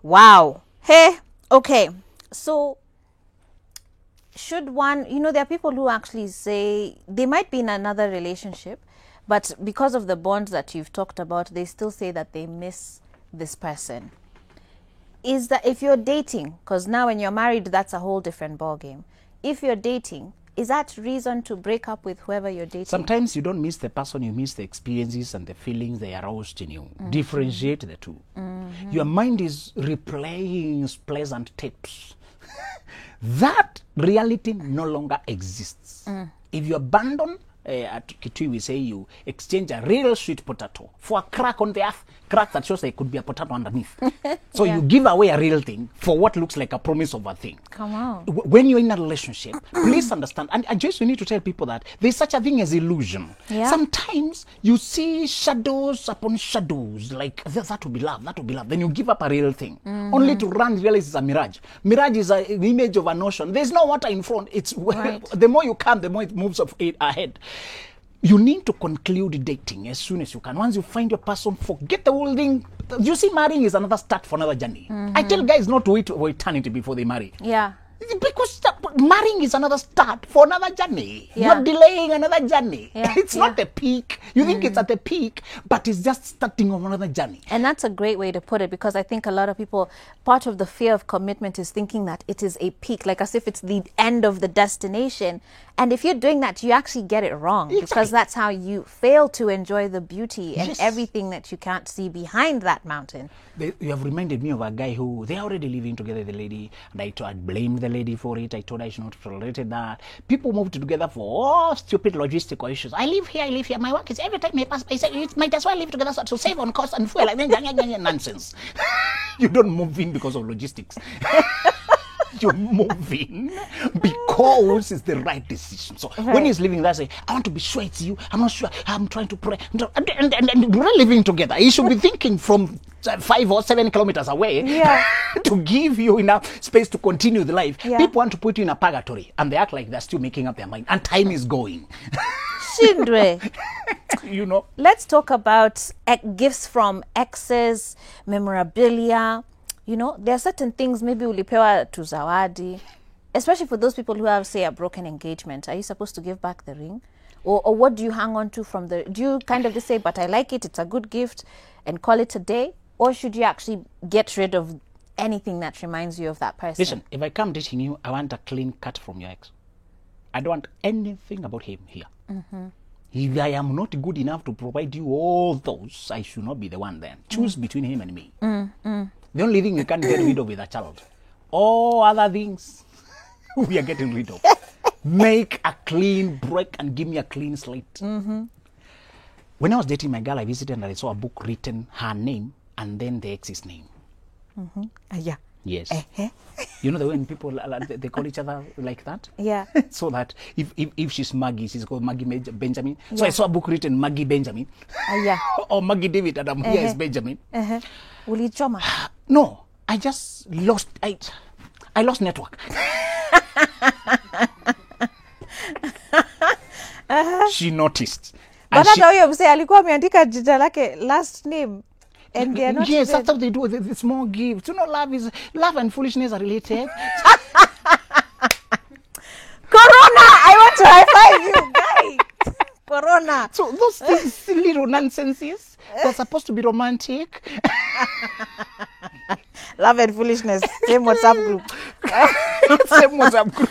Wow. Hey, okay. So, should one, there are people who actually say they might be in another relationship, but because of the bonds that you've talked about, they still say that they miss this person. Is that if you're dating, because now when you're married, that's a whole different ballgame. If you're dating, is that reason to break up with whoever you're dating? Sometimes you don't miss the person, you miss the experiences and the feelings they aroused in you. Differentiate the two. Your mind is replaying pleasant tapes. That reality no longer exists. If you abandon, at Kitui we say you exchange a real sweet potato for a crack on the earth, crack that shows there could be a potato underneath. So you give away a real thing for what looks like a promise of a thing. Come on. When you're in a relationship, please understand, and just you need to tell people that there's such a thing as illusion. Yeah. Sometimes you see shadows upon shadows, like that would be love, that would be love. Then you give up a real thing, only to run realize it's a mirage. Mirage is an image of an ocean. There's no water in front. It's Right. the more you come, the more it moves ahead. You need to conclude dating as soon as you can. Once you find your person, forget the whole thing. You see, marrying is another start for another journey. I tell guys not to wait for eternity before they marry. Yeah. Because marrying is another start for another journey. Yeah. You're delaying another journey. Yeah. It's not the peak. You think it's at the peak, but it's just starting on another journey. And that's a great way to put it, because I think a lot of people, part of the fear of commitment is thinking that it is a peak, like as if it's the end of the destination. And if you're doing that, you actually get it wrong, because that's how you fail to enjoy the beauty and everything that you can't see behind that mountain. You have reminded me of a guy who, they're already living together, the lady, and I blamed the lady for it. I told her I should not have tolerated that. People moved together for stupid logistical issues. I live here. My work is every time I pass, I say, it might as well live together to save on cost and fuel. Nonsense. You don't move in because of logistics. You move in because it's the right decision. So when he's living there, say, I want to be sure it's you. I'm not sure. I'm trying to pray. And we're living together. He should be thinking from 5 or 7 kilometers away to give you enough space to continue the life. People want to put you in a purgatory, and they act like they're still making up their mind, and time is going. Shindwe. Let's talk about gifts from exes, memorabilia. There are certain things maybe ulipewa to zawadi, especially for those people who have, say, a broken engagement. Are you supposed to give back the ring? Or what do you hang on to from do you kind of just say, but I like it, it's a good gift, and call it a day? Or should you actually get rid of anything that reminds you of that person? Listen, if I come dating you, I want a clean cut from your ex. I don't want anything about him here. If I am not good enough to provide you all those, I should not be the one then. Choose between him and me. The only thing you can't get rid of is a child. All other things, we are getting rid of. Make a clean break and give me a clean slate. When I was dating my girl, I visited and I saw a book written, her name, and then the ex's name. Yeah. Yes. You know the way when people, they call each other like that? Yeah. So that if she's Maggie, she's called Maggie Benjamin. So I saw a book written, Maggie Benjamin. Or Maggie David, and I'm here as Benjamin. Ulichoma? No, I just lost, I lost network. She noticed. But hata huyo msee alikuwa ameandika jina lake last name. And they are not yes, that's how they do it. It's small gifts. Love and foolishness are related. Corona! I want to high five you, guys. Corona. So those things, silly nonsenses, they're supposed to be romantic. Love and foolishness. Same WhatsApp group. Same WhatsApp group.